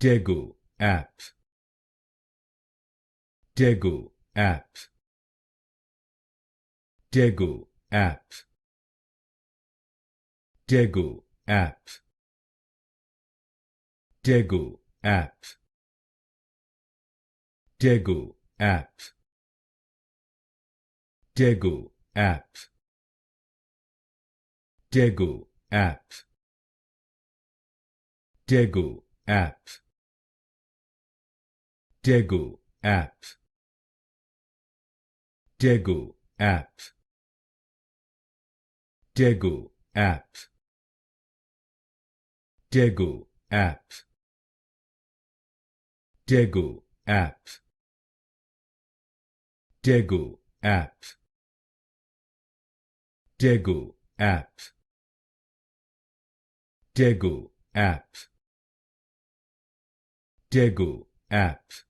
Tego App. Tego App. Tego App. Tego App. Tego App. Tego App. Tego App. Tego App. Tego App. Tego App. Tego App. Tego App. Tego App. Tego App. Tego App. Tego App. Tego App. Tego App.